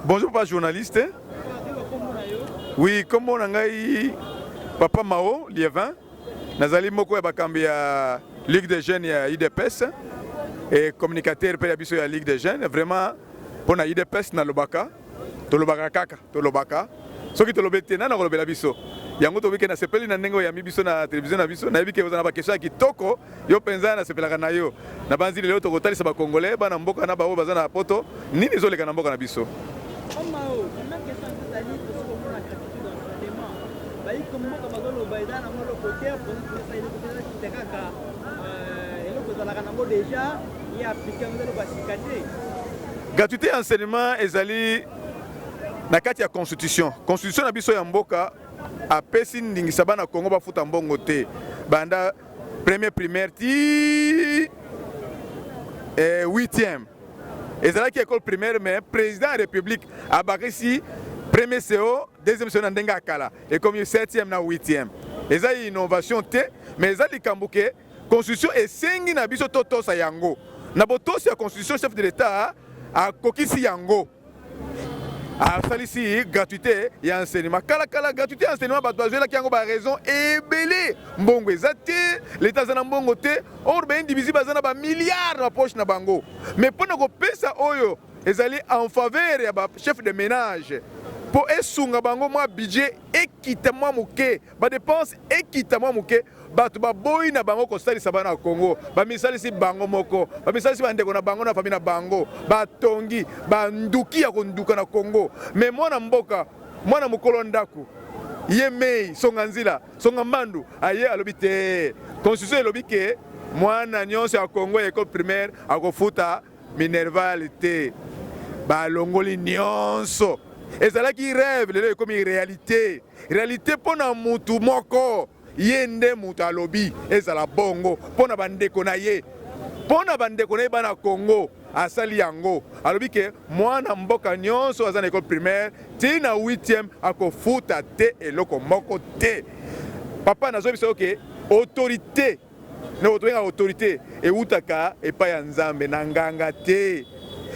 Bonjour, papa journaliste. Oui, comme on a papa Mao, Liévin, Nazali Moko et Bakambi à Ligue des Jeunes et à IDPS et communicateur pour la Ligue des Jeunes. Vraiment, pour la IDPS, na Lobaka, Tolobaka Kaka, Tolobaka. Ce qui te l'obéit, na Rolobela Biso. Yango to weekend na sepeli na nengo ya mibiso na télévision na biso na bike ozana ba question ki toko yo penza na sepela kana yo na banzi lelo to kotali sa ba congolais bana mboka na bawo bazana poto nini zo leka na mboka na biso. Gratuité enseignement ezali na kati ya constitution na biso ya mboka apesi ndingisa bana Congo bafuta mbongo te banda premier primaire ti 8e ezalaki école primaire mais président de la république abakisi premier CO deuxième CO na ndenga kala et comme 7e na 8e eza innovation te mais eza likambuke constitution esengi na biso totosa yango na botosi ya constitution chef de l'état akokisi yango asalisi gratuité ya enseignement kala gratuité ya enseignement bato bazwelaki yango baraison ebele mbongo eza te l'état aza na mbongo te or baindivisi baza na bamilliard na poche na bango mais mpona kopesa oyo ezali en faveur ya bachef de ménage mpo esunga bango mwa budget ekita mwa moke badepense ekita mwa moke bato baboyi na bango kosalisa bana ya Congo bamisalisi bango moko bamisalisi bandeko na bango na famille na bango batongi banduki ya konduka na Congo me mwana mboka mwana mokolo ndako ye mei songa nzila songa mbandu aye alobi te constitution elobi ke mwana nyonso ya Congo ya école primaire akofuta minerval te balongoli nyonso ezalaki rêve lelo ekomi réalité mpona mutu moko ye nde mutu alobi ezala bongo mpona bandeko na ye bana Congo asali yango alobi ke mwana mboka nyonso aza na école primaire ti na 8e akofuta te eloko moko te papa nazobi biso ke autorité eutaka epai ya nzambe na nganga te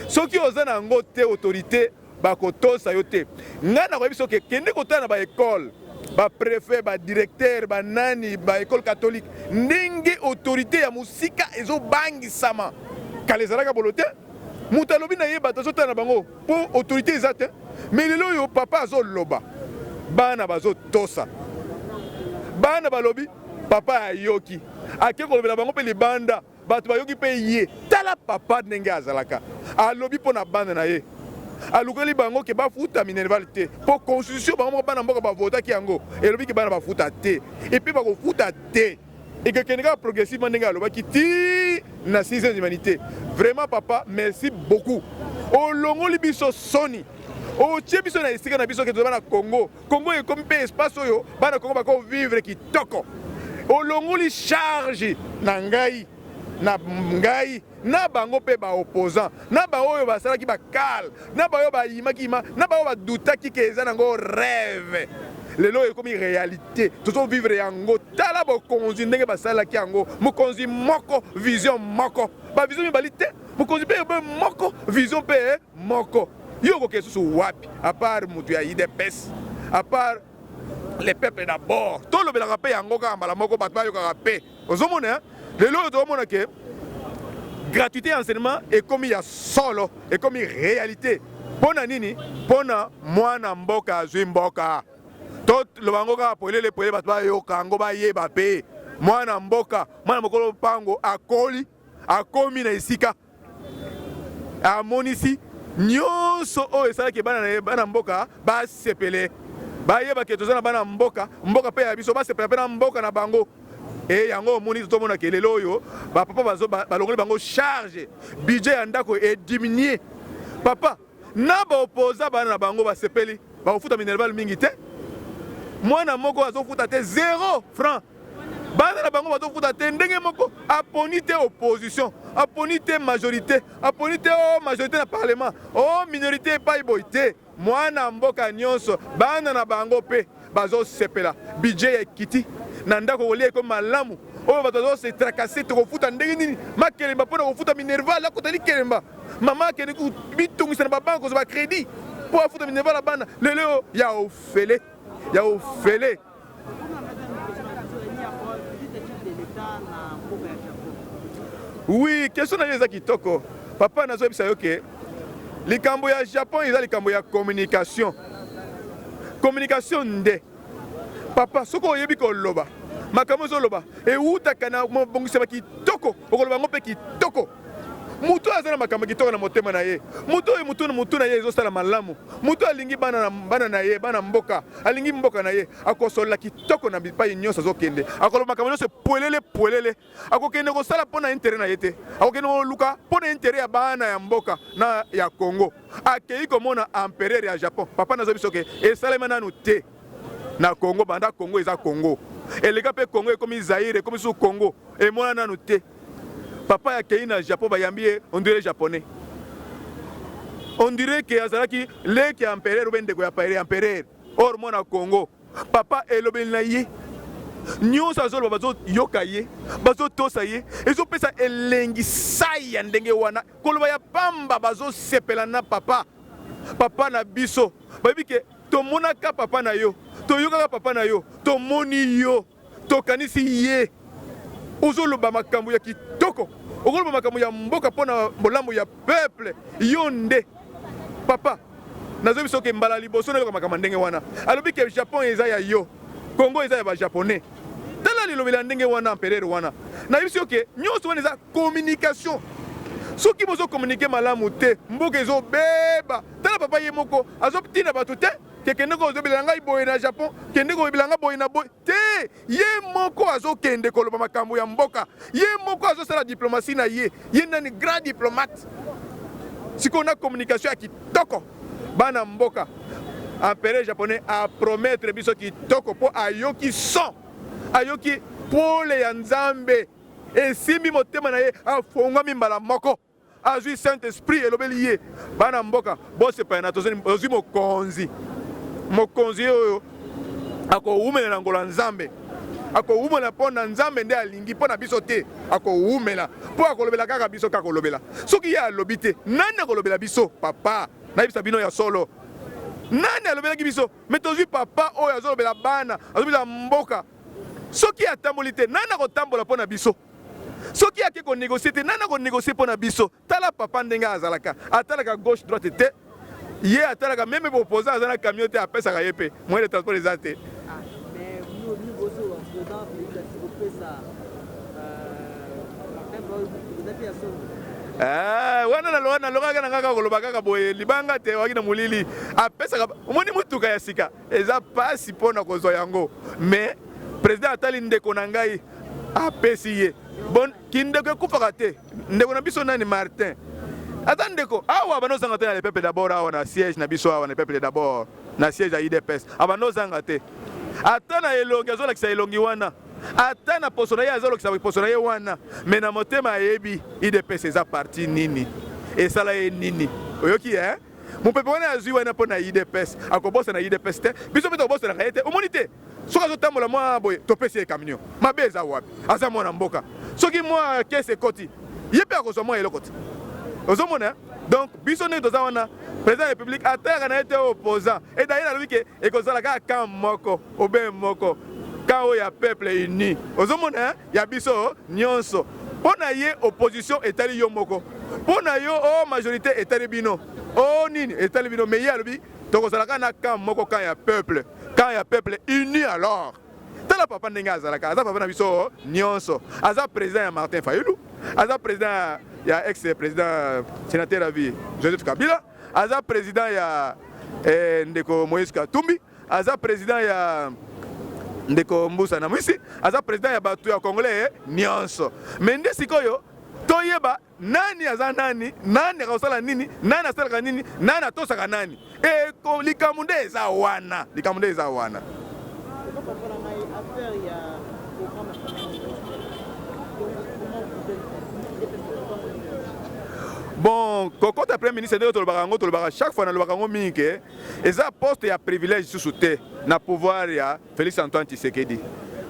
soki oza na yango te autorité bakotosa yo te ngai nakoyebi biso ke kende kotala na baekole bapréfet badirecteur banani baekole catholique ndenge autorité ya mosika ezobangisama kala ezalaka bolo te moto alobi na ye bato azotala na bango mpo autorité eza te mais lelo oyo papa azoloba bana bazotosa bana balobi papa ayoki ake kolobela bango mpe libanda bato bayoki mpe ye tala papa ndenge azalaka alobi mpo na bana na ye alukeli bango ke bafuta minerval te po constitution bango bana mboka bavotaki yango elobi ke bana bafuta te epuis bakofuta te ekekendeka progressivement ndenge alobaki ti na 6e humanité vraiment papa merci beaucoup olongoli biso soni otie biso na esika na biso ke toza bana Congo ekomi mpe espace oyo bana Congo bakovivre kitoko olongoli charge na ngai na bango pe ba opposant na ba oyo basalaki bakal na ba oyo bayimaki na ba oyo badutaki ke eza nango rêve lelo ekomi réalité tozo vivre yango tala bokonzi ndenge basalaki yango mokonzi moko vision moko ba vision mibali te mokonzi pe moko vision pe moko yo ko kesusu wapi à part mutu ya IDPS à part les peuples d'abord tout le belaka pe yango ka mbala moko bato bayokaka pe ozomona lelo ozomona ke gratuité enseignement ekomi ya solo ekomi réalité pona nini pona mwana mboka azwi mboka to lobango ka polele bato bayoka yango bayeba pe mwana mokolo pango akomi na esika amonisi nyonso oyo esalaki bana mboka basepele bayeba ke toza na bana mboka pe ya biso basepela pe na mboka na bango et yango omoni tozomona ke lelo oyo bapapa balongoli bango charge budget ya ndako ediminie papa na baopoza bana na bango basepeli bakofuta minerval mingi te mwana moko azofuta te 0 franc bana na bango bazofuta te ndenge moko aponi te opposition aponi te majorité aponi te majorité na parlement minorité epai boy te mwana mboka nyonso bana na bango pe bazosepela budget ekiti na ndako kolia eko malamu oyo bato bazose tracasser tokofuta ndenge nini makelemba mpona kofuta minerval akotali kelemba mama akende bitungisa na babanke kozwa crédit po afuta minervala bana lelo ya ofele ya ofele. Oui, question na yeza kitoko. Papa nazo bisa yoke. Likambo ya Japon eza likambo ya communication. Communication nde. Papa soko oyebi ko loba. Makambo zo loba. E uta kana mo bongisa kitoko. Okoloba ngope kitoko. Mutu azana makambo kitoko na motema na ye. Mutu na ye zo sala malamu. Mutu alingi bana na ye, bana mboka. Alingi mboka na ye. Akosola kitoko na bipai nyonso zo kende. Akoloba makambo nyonso poelele. Akokende ko sala pona intérêt na yete. Akokende ko luka pona intérêt ya bana ya mboka na ya Congo. Akei komona empereur ya Japon. Papa nazo bisoke esalema nanu te. Na Congo banda Congo eza Congo. Elega pe Congo ekomi Zaire, ekomi sous Congo. E mona nanu te. Papa ya kei na Japon bayambiye on dirait japonais. On dirait que azalaki le ki empereur bende ko ya empereur. Or mona Congo. Papa elobeli na ye. Nyonso azolo bazo yoka ye, bazo tosa ye. Ezo pesa elengi sai ya ndenge wana. Koloba ya pamba bazo sepela na papa. Papa na biso. Babi ke to monaka papa na yo. To yoka papa na yo. To moni yo. To kanisi ye. Ozoloba makambo ya kitoko. Ozoloba makambo ya mboka pona bolambo ya peuple. Yonde. Papa. Nazo biso ke mbala liboso na makambo ndenge wana. Alobi ke Japon eza ya yo. Congo eza ya ba japonais. Tala lilobela ndenge wana empereur wana. Na biso ke nyonso wana eza communication. Soki bozo communiquer malamu te, mboka ezo beba. Tala papa ye moko azo tina bato te. Kende ko zobela ngai boye na Japon, kende ko bilanga boye na boye. Te, ye moko azo kende koloba makambo ya mboka. Ye moko azo sala diplomatie na ye. Ye nani grand diplomate. Siko na communication ya kitoko. Bana mboka. Empereur japonais a promettre biso kitoko po ayoki son. Ayoki pole ya Nzambe. E simbi motema na ye afongami mbala moko. Azui Saint-Esprit elobeli ye. Bana mboka, bose pa na tozeni ozui mokonzi. Mokonzi oyo ako umela na ngola Nzambe. Ako umela pona Nzambe nde alingi pona biso te. Ako umela po akolobela kaka biso kaka kolobela. Soki ya lobite, nani akolobela biso papa? Na yebisa bino ya solo. Nani alobelaki biso? Mais tozui papa oyo azolobela bana, azolobela mboka. Soki atamboli te, nani akotambola pona biso? Soki ake ko négocier te, nani ko négocier pona biso? Tala papa ndenga azalaka. Atalaka gauche droite te. Ye atalaka même opposant azana camion te apesaka ye pe. Moyen de transport eza te. Mais nous bossons dans wana na loka kana kaka koloba kaka boye libanga te wakina mulili apesaka omoni mutuka ya sika eza pasi pona kozwa yango mais président atali ndeko na ngai apesi ye bon kindeko ekufaka te ndeko na biso nani Martin ata ndeko awa banozanga te na le peuple d'abord awa na siège na biso awa na peuple d'abord na siège ya IDPS abanozanga te ata na elongi azolakisa elongi wana ata na poso na ye azolokisa poso na ye wana me na motema ayebi IDPS eza parti nini esala ye nini oyoki mopepe wana azwi wana mpo na IDPS akobosa na IDPS te biso mpe tokobosanaka ye te omoni te soki azotambola mwa boye topesi ye camion mabe eza wapi aza mwana mboka soki mwa kese ekoti ye mpe akozwa mwa eloko te ozomona donc biso ndenge toza wana président ya république atalaka na ye te opposant e daye nalobi ke ekozala kaka camp moko obe moko camp oyo ya peuple uni ozomona ya biso nyonso mpo na ye opposition etali yo moko mpo na yo o majorité etali bino o nini etali bino me ye alobi tokozalaka na camp moko camp ya peuple uni alors tala papa ndenge azalaka aza papa na biso nyonso aza président ya Martin Fayulu aza président ya ex-président sénateur à vie Joseph Kabila aza président ya ndeko Moïse Katumbi aza président ya ndeko Mbusa na Mwisi aza président ya bato ya congolais nyonso mais nde sikoyo toyeba nani aza nani nani akosala nini nani asalaka nini nani atosaka nani e likambo nde eza wana bon kokota premier ministre ndeko tolobaka chaque fois nalobaka yango mingi ke eza poste ya privilège susu te na pouvoir ya Félix Antoine Tshisekedi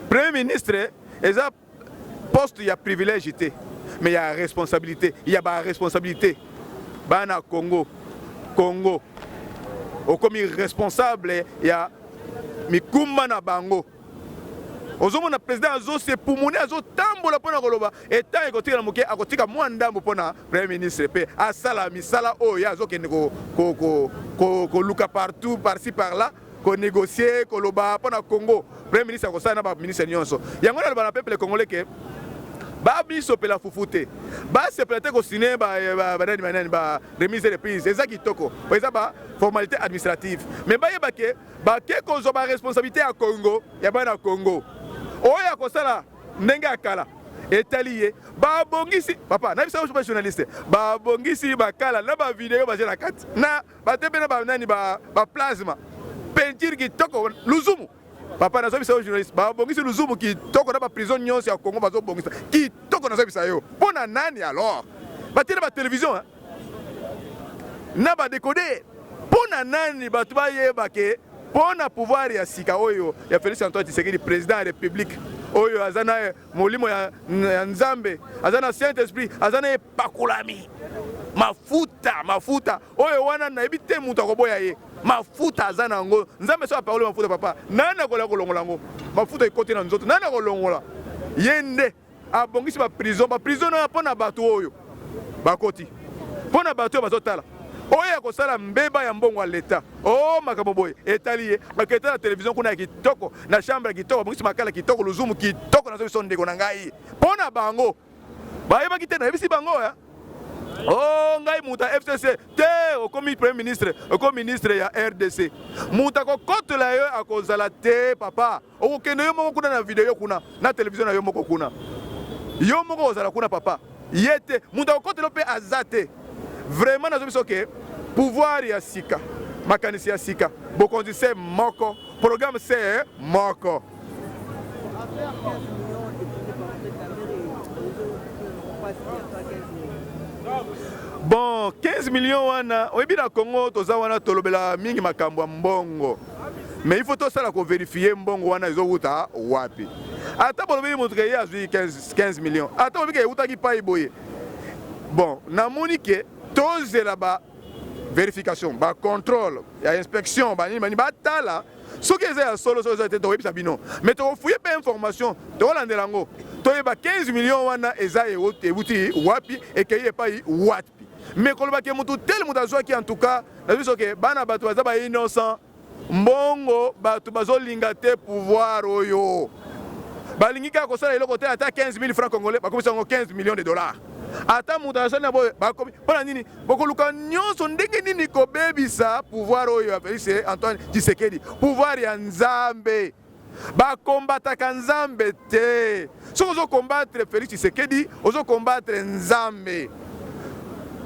premier ministre eza poste ya privilège te mais ya responsabilité ya ba responsabilité bana Congo okomi responsable ya mikumba na bango. Ozomona président azo se pumuni azo tambola pona koloba etat ekotika na moke akotika mwa ndambo pona premier ministre pe asala misala oyo azo kende ko luka partout par-ci par-là ko négocier koloba pona Congo premier ministre akosala na ba ministre nyonso yango na ba peuple congolais ke ba biso pe la fufute ba se plate ko signer ba remise de prise eza kitoko eza ba formalité administrative mais ba yeba ke ba ke ko zo ba responsabilité à Congo ya ba na Congo oya kosala ndenge akala etaliye babongisi papa na bisa ba journaliste babongisi bakala na ba video ba jela kati na batepe na ba nani ba plasma peinture kitoko luzumu papa na bisa journaliste babongisi luzumu kitoko na ba prison nyonso ya Congo bazo bongisa kitoko na bisa yo pona nani alors batela ba télévision na ba décoder pona nani batu ba yeba ke pona pouvoir ya sika oyo ya Félix Antoine Tshisekedi président de la République oyo azana molimo ya Nzambe azana Saint-Esprit azana pakulami mafuta oyo wana na ebite mutu akoboya ye mafuta azana ngo Nzambe so parole mafuta papa nana kola kolongola ngo mafuta ekote na nzoto nana kolongola yende abongisi ba prison na pona bato oyo bakoti pona bato bazotala oya kosala mbeba ya mbongo ya leta oh makambo boye etaliye baketa na télévision kuna ya kitoko na chambre ya kitoko bongisi makala kitoko luzumu kitoko na so ndeko na ngai pona bango bayeba kitena ebisi bango ya oh ngai muta FCC te okomi premier ministre okomi ministre ya RDC muta ko kotela yo akozala te papa okende yo moko kuna na video kuna na télévision na yo moko kuna yo moko ozala kuna papa yete muta ko kotela pe azate vraiment nazo biso ke pouvoir ya sika makanisi ya sika bokonzi se moko programme se moko bon 15 millions wana oyebi na Congo toza wana tolobela mingi makambo ya mbongo mais il faut tosala ko vérifier mbongo wana ezowuta wapi ata bolobeli moto ke ye azwi 15 millions ata bolobeli ke eutaki pai boye bon namoni ke tozela ba vérification ba contrôle ya inspection ba nini ba tala soki eza ya solo so te toyebisa bino mais tofouye pe information tolandela ngo toyeba 15 millions wana eza euti wapi ekei epai wapi mais koloba ke mutu tel mutu azwaki en tout cas na biso ke bana bato baza ba innocent mbongo bato bazolinga te pouvoir oyo balingi kaka kosala eloko te ata 15 000 francs congolais bakomisa yango 15 millions de dollars ata mutu asali na boye bakomi mpona nini bokoluka nyonso ndenge nini kobebisa pouvoir oyo ya Félix Antoine Tshisekedi pouvoir ya Nzambe bakombataka Nzambe te soki ozokombattre Félix Tshisekedi ozokombattre Nzambe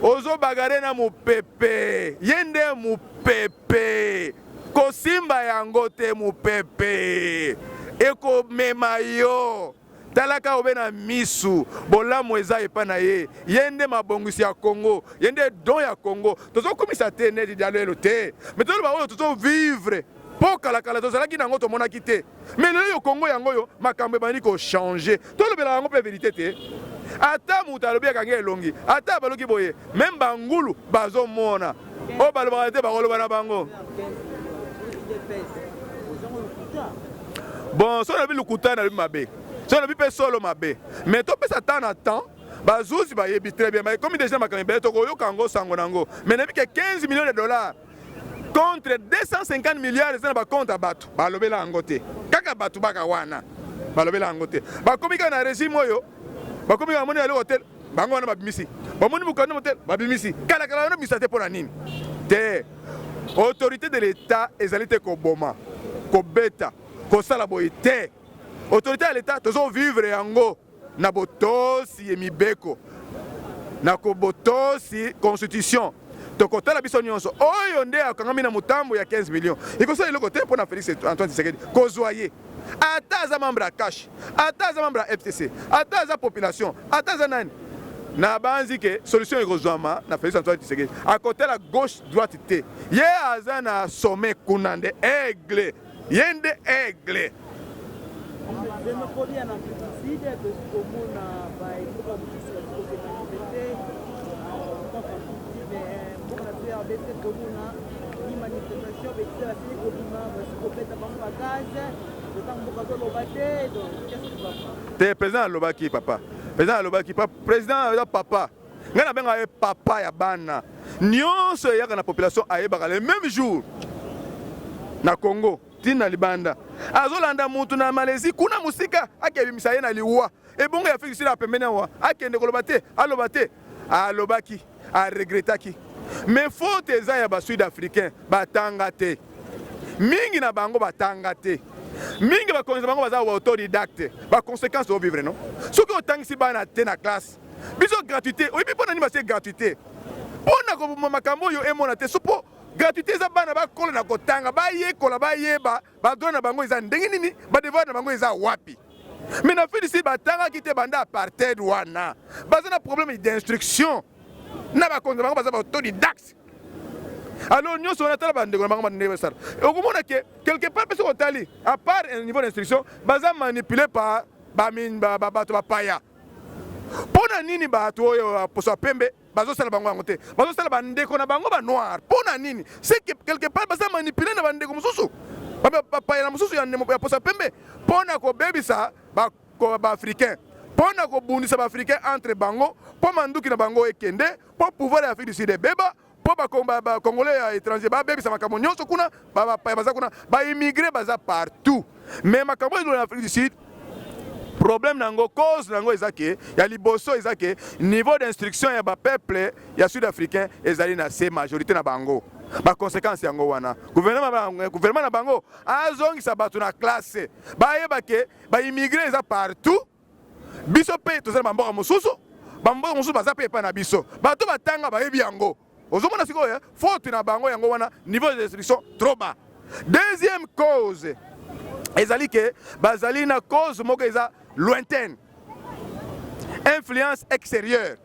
ozobagare na mopepe ye nde mopepe kosimba yango te mopepe ekomema yo talaka obe na misu bolamu eza epa na ye yende mabongisi ya Congo yende don ya Congo tozokomisa te neti dialelo te mais toloba oyo tozovivre po kalakala tozalaki nango tomonaki te mais lelo yo Congo yango yo makambo ebandi kochange tolobela yango mpe verité te ata mutu alobi akangi elongi ata baloki boye meme bangulu bazomona oyo balobaka te bakoloba na bango bon so nalobi lukuta nalobi mabe so nalobi mpe solo mabe mais topesa temps na temps bazuzi bayebi très bien comme déjà makambo ebele tokoyoka yango sango nango mais nayebi ke 15 millions de dollars contre 250 milliards eza na bacompte ya bato balobela yango te kaka bato baka wana balobela yango te bakomi kaka na régime oyo bakomi kaka moni eloko te bango wana babimisi bamoni mokano motel babimisi kalakala wana bisa te mpo na nini te autorité de l'état ezali te koboma kobeta kosala boye te autorité ya l'état tozovivre yango na botosi emibeko na kobotosi constitution tokotala biso nyonso oyo nde akangami na motambo ya 15 millions ekosala eloko te mpo na Félix Antoine Tshisekedi kozwa ye ata aza membre ya cash ata aza membre ya FTC ata aza population ata aza nani na banzi ke solution ekozwama na Félix Antoine Tshisekedi akotela gauche droite te ye aza na sommet kuna nde aigle ye nde aigle ya bese komuna ni manifestation bese asili kobima basi kopeta bango bagaze totamboka toloba te donc qu'est-ce que tu vas faire te président alobaki papa président alobaki président ya papa ngai nabenga ye papa ya bana nyonso eyaka na population ayebaka le même jour na Congo tina libanda azolanda mutu na Malaisie kuna musika akebimisa ye na liwa ebongo ya Afrique du Sud apembeni awa akende koloba te aloba te alobaki aregretaki mais faute eza ya basud africain batanga te mingi na bango batanga te mingi bakonzi bango baza autodidacte baconséquence ovivre non soki otangisi bana te na classe biso gratuité oyebi mpona nini basie gratuité mpona koboma makambo oyo emona te sopo gratuité eza bana bakola na kotanga bayekola bayeba badroit na bango eza ndenge nini badevoir na bango eza wapi mais na fin d'ici batangaki te banda apartheid wana baza na problème d'instruction na bakonzi bango baza baautodidacte alors nyonso wana tala bandeko na bango bandenge basala okomona ke quelque part mpe otali à part un niveau d'instruction baza manipulé par bato bapaya mpona nini bato oyo poso ya pembe bazosala bango yango te bazosala bandeko na bango banoir mpona nini c'est que quelque part baza manipulé na bandeko mosusu bapaya na mosusu ya poso ya pembe mpona kobebisa baafricain mpona kobundisa baafricain entre bango mpo manduki na bango ekende mpo pouvoir ya Afrique du Sud ebeba mpo bacongolais ya étranger babebisa makambo nyonso kuna bapaya baza kuna baimmigré baza partout mais makambo ezolo na Afrique du Sud problème nango cause nango ezake ya liboso ezake niveau d'instruction ya bapeuple ya sud-africain ezali na se majorité na bango baconséquence yango wana gouvernement na bango azongisa bato na classe bayeba ke baimmigré eza partout biso mpe tozali bamboka mosusu baza mpe epai na biso bato batanga bayebi yango ozomona sikoyo faute na bango yango wana niveau d'instruction trop bas deuxième cause ezali ke bazali na cause moko eza lointaine influence extérieure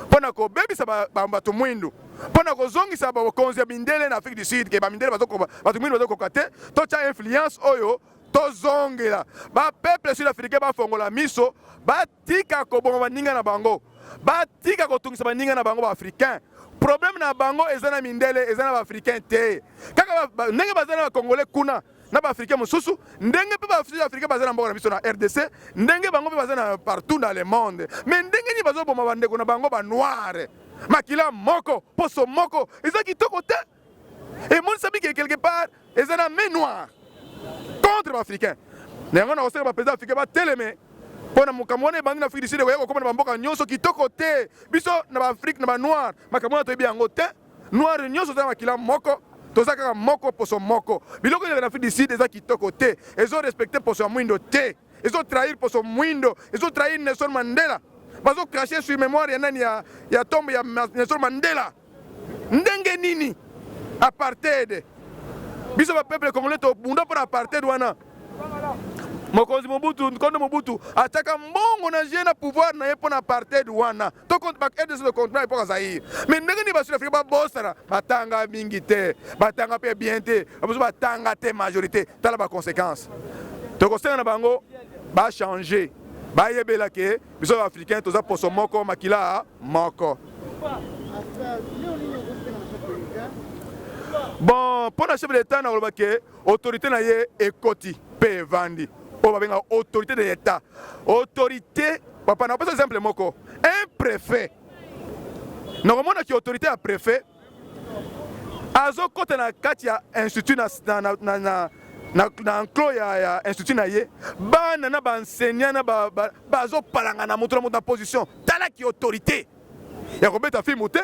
mpona kobebisa bato mwindu mpona kozongisa bakonzi ya mindele na Afrique du Sud ke bamindele bato mwindu bazokoka te totya influence oyo tozongela bapeuple sud-africain bafongola miso batika koboma baninga na bango batika kotungisa baninga na bango baafricain problème na bango eza na mindele eza na baafricain te kaka ndenge baza na bakongolais kuna na baafricain mosusu ndenge mpe baafricain baza na mboka na biso na RDC ndenge bango mpe baza na partout dans le monde mais ndenge nini bazoboma bandeko na bango banoire makila moko poso moko eza kitoko te emonisa bike quelque part eza na main noire contre baafricain na yango na kosala baprésident africain bateleme mpona makambo wana ebandi na Afrique du Sud koya kokoma na bamboka nyonso kitoko te biso na baafrike na banoire makambo wana toyebi yango te noire nyonso eza na makila moko toza kaka moko poso moko biloko ezaka na Afrique du Sud eza kitoko te ezorespecte poso ya mwindo te ezotrahir poso mwindo ezotrahir Nelson Mandela bazokrache sur mémoire ya nani ya tombe ya Nelson Mandela ndenge nini apartheid biso bapeuple congolais tobunda mpona apartheid wana mokonzi Nkondo Mobutu ataka mbongo na je na pouvoir na ye mpona apartheid wana to RDC le contrat epoka Zaire mais ndenge nini basud-africain babosana batanga mingi te batanga mpe bien te bamosusu batanga te majorité tala baconséquence tokosenga na bango bachange bayebela ke biso baafricain toza poso moko makila moko bon mpona chef de l'état nakoloba ke autorité na ye ekoti mpe evandi oyo babenga autorité de l'état autorité papa napesa exemple moko un préfet nakomona ki autorité ya préfet azokota na kati ya institut na enclos ya institut na ye bana na baenseignant na bazopalanga na moto na moto na position talaki autorité ya kobeta filme te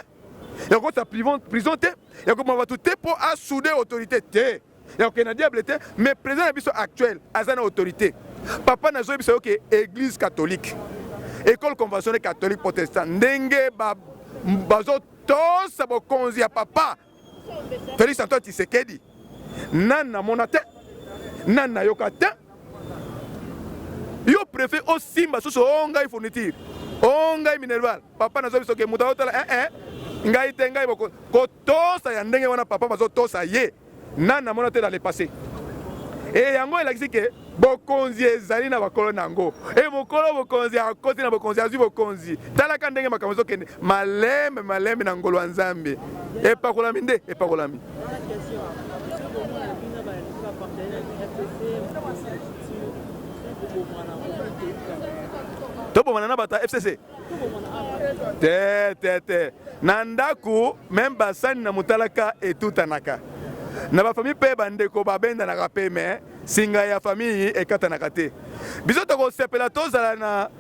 ya kokota prison te ya koboma bato te mpo asoude autorité te ya kokende na diable te mais président na biso actuel aza na autorité papa nazoyi biso yo ke église catholique école conventionnelle catholique protestant ndenge bazotosa bokonzi ya papa Félix Antoine Tshisekedi nani namona te nani nayoka te yo préfet osimba susu o ngai fourniture o ngai minerval papa nazoyi biso ke moto azotala ngai te ngai kotosa ya ndenge wana papa bazotosa ye nani namona te dans le passé e yango elakisi ke bokonzi ezali na bakolo nango e mokolo bokonzi akoti na bokonzi azwi bokonzi talaka ndenge makambo ezokende malembe na ngolo ya Nzambe epakolami nde epakolami. Tobomana na bata FCC te na ndako même basani na mutalaka etutanaka na ba famille pe bandeko babenda na pe mais singa ya famille ekatanaka te biso toko sepela tozala na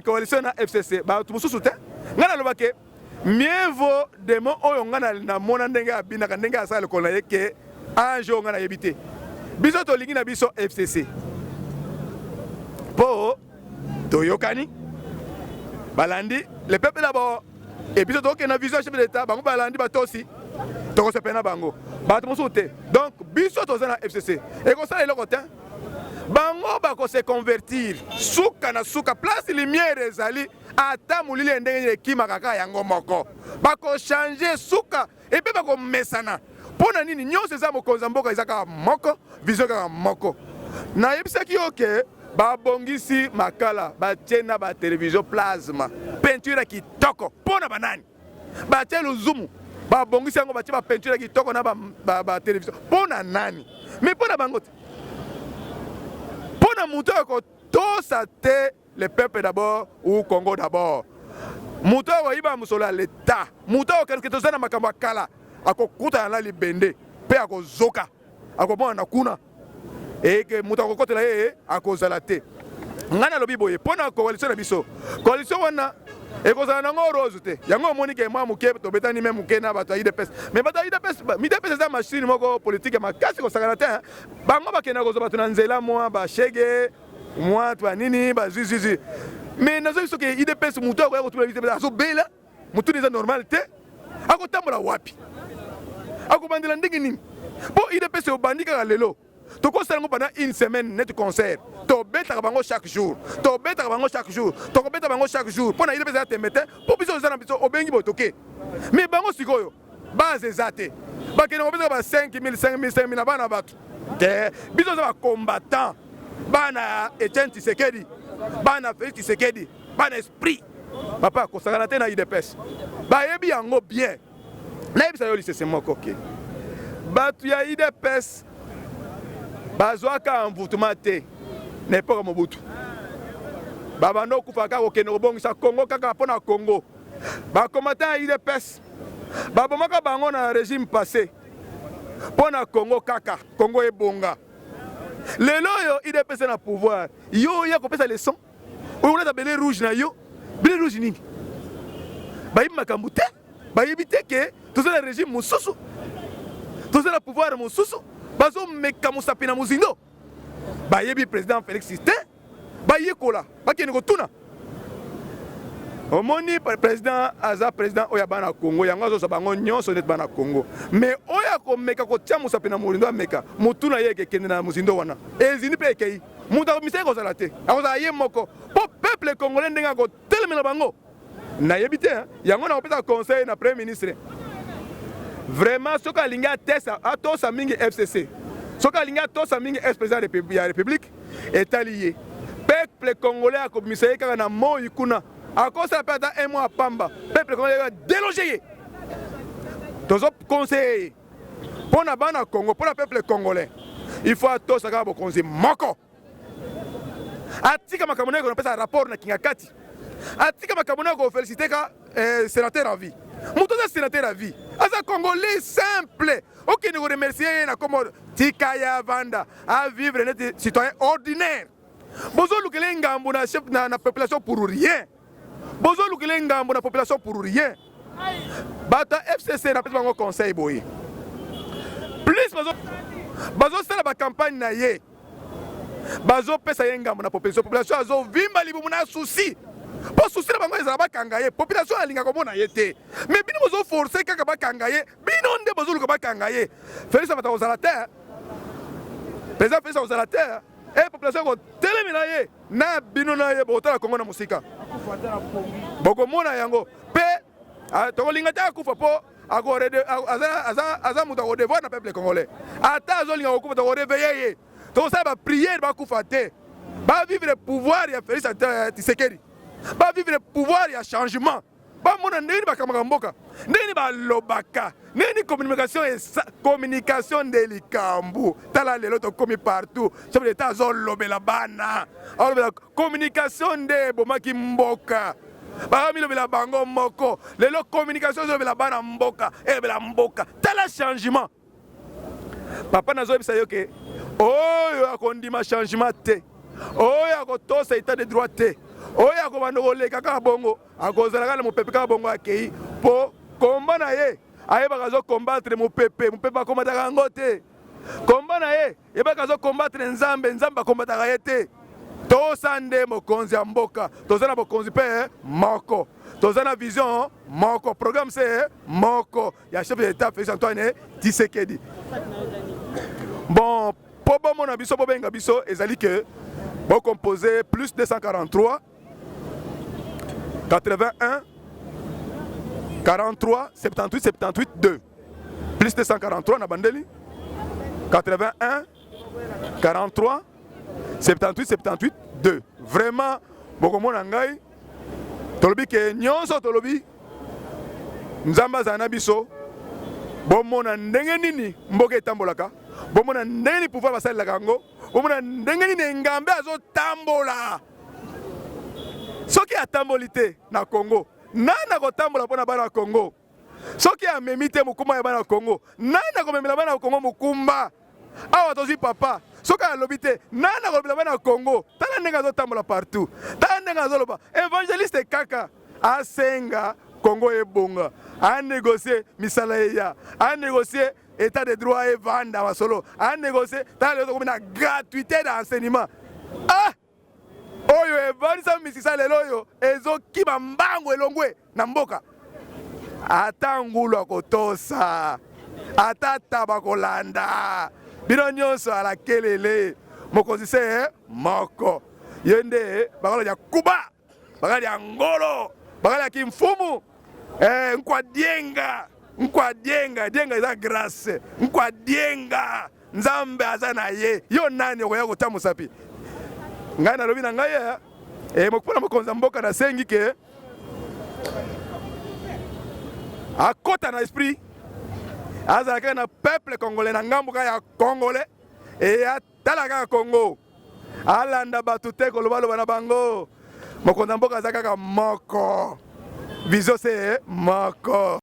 coalition na FCC ba tumususu te ngana lobake mieux vaut demo oyo ngana na mona ndenge abinaka ndenge asala ko na yeke anjo ngana yebite biso to lingi na biso FCC po toyokani balandi le peuple d'abord et biso to na vision chef de l'état bango balandi batosi toko sepena bango bato mususu te donc biso toza na FCC et ko sala eloko te bango bako se convertir suka na suka place lumière ezali ata mulile ndenge ekima kaka yango moko bako changer suka et pe bako mesana pona nini nyonso eza mokonza mboka ezaka moko vision kaka moko na yebisaki oke babongisi makala batiena ba télévision plasma peinture kitoko pona banani batie luzumu babongisi yango batie ba peinture kitoko na ba télévision pona nani mais pona bango te pona muto ko tosa te le peuple d'abord ou Congo d'abord muto ko iba musola l'état muto ko ke tozana makambo kala akokuta na libende pe akozoka akomona na kuna et que muto ko kotela akozala te ngana lobi boye pona coalition na biso coalition wana ekozala nango rose te yango omoni ke mwa muke tobetani me muke na bato ya IDPS mais bato ya IDPS eza machine moko politique makasi kosakana te bango bakenda kozwa bato na nzela mwa bashege mwa twa nini bazizizi mais nazo biso ke IDPS mutu akoya kotula IDPS azobela mutu eza normal te akotambola wapi akobandela ndenge nini po IDPS obandi kaka lelo tokosala ngo pendant une semaine net concert tobetaka bango chaque jour tobetaka bango chaque jour tokobeta bango chaque jour mpona ile pesa temete po biso oza na biso obengi botoke mais bango sikoyo base eza te bakende kobetaka ba 5 000 na bana bato te biso oza bacombattant bana Etienne Tshisekedi bana Félix Tshisekedi bana esprit papa kosakana te na IDPS bayebi yango bien nayebisa yo lisese moko ke bato ya IDPS bazwaka envoûtement te na epoka Mobutu babando kufa kaka kokende kobongisa Congo kaka mpona Congo bakomata ya IDPS babomaka bango na régime passé mpona Congo kaka Congo ebonga lelo oyo IDPS na pouvoir yo ya kopesa leçon oyo olata bele rouge na yo bele rouge nini bayebi makambo te bayebi te ke toza na régime mosusu toza na pouvoir mosusu bazomeka mosapi na mozindo bayebi président Félix te bayekola bakende kotuna omoni président aza président oyo bana Congo yango azozwa bango nyonso neti bana Congo mais oyo akomeka kotia mosapi na mozindo ameka motuna ye ekekende na mozindo wana ezindi mpe ekei moto akomisaki kozala te akozala ye moko po peuple congolais ndenge akotelemela bango nayebi te yango nakopesa conseil na premier ministre vraiment soki alingi atosa mingi FCC soki alingi atosa mingi ex-président ya république etali ye peuple congolais akomisa ye kaka na moi kuna akosala mpe ata un mois apamba peuple congolais déloge ye tozo conseiller ye mpo na bana Congo mpo na peuple congolais il faut atosa kaka bokonzi moko atika makambo na ye konapesa rapport na kinga kati atika makambo na ye kofélicité ka sénateur à vie moto aza sénateur à vie aza congolais simple okende koremercier ye na komo tika ya vanda a vivre neti citoyen ordinaire bozolukela ngambo na chef na population pour rien bozolukela ngambo na population pour rien bato FCC na pesa bango conseil boye plus bazosala bacampagne na ye bazopesa ye ngambo na population azovimba libumu na souci po souci na bango ezala bakanga ye population alinga komona ye te mais bino bozoforce kaka bakanga ye bino nde bozoluka bakanga ye Félix abata kozala te président Félix kozala te e population kotelemela ye na bino na ye botala Congo na mosika bokomona yango mpe tokolinga te akufa po aza moto akodevoir na peuple congolais ata azolinga kokufa tokoreveille ye to ça ba prière ba kufa te ba vivre le pouvoir ya Félix Tshisekedi ba vivre le pouvoir ya changement ba mona ndeni ba kamaka mboka ndeni ba lobaka ndeni communication de likambu tala lelo to komi partout chef d'état zo lobela bana lobela communication de bomaki mboka ba mi lobela bango moko lelo communication zo lobela bana mboka lobela mboka tala changement papa nazo bisa yo ke oyo akondima changement te oyo akotosa état de droit te oyo akobanda koleka kaka bongo akozala kaka na mopepe kaka bongo akei mpo komba na ye ayebaka azokombattre mopepe akombataka yango te komba na ye yebaka azokombattre nzambe akombataka ye te tosa nde mokonzi ya mboka toza na bokonzi mpe moko toza na vision moko programme se moko ya chef d'état Félix Antoine Tshisekedi. Bon po bomona biso bobenga biso ezali ke composé plus 243 81 43 78 78 2 plus 243 na bandeli 81 43 78 78 2 vraiment bokomona ngai tolobi ke nyonso tolobi nzambe azala na biso bomona ndenge nini mboka etambolaka bomona ndenge nini pouvoir basalelaka yango bomona ndenge nini engambe azotambola soki atamboli te na Congo nani akotambola mpo na bana ya Congo soki amemi te mokumba ya bana ya Congo nani akomemela bana ya Congo mokumba awa tozwi papa soki alobi te nani akolobela bana ya Congo tala ndenge azotambola partout tala ndenge azoloba évangéliste kaka asenga Congo ebonga anégocie misala eya anégocie état de droit evanda masolo anégocie tala lelo tokomi na gratuité d'enseignement oyo evanisa misisa lelo oyo ezokima mbango elongwe na mboka ata ngulu akotosa ata taba kolanda bino nyonso ala kelele mokonzi se moko ye nde bakala ya kuba bakala ya ngolo bakala ya kimfumu nkwadienga dienga eza grâce nkwadienga nzambe aza na ye yo nani okoya kotambusa pi ngai nalobi na ngai mokupona mokonzi ya mboka nasengi ke akota na esprit azala kaka na peuple congolais na ngambo kaka ya congolais atala kaka Congo alanda bato te kolobaloba na bango mokonzi ya mboka aza kaka moko vision se moko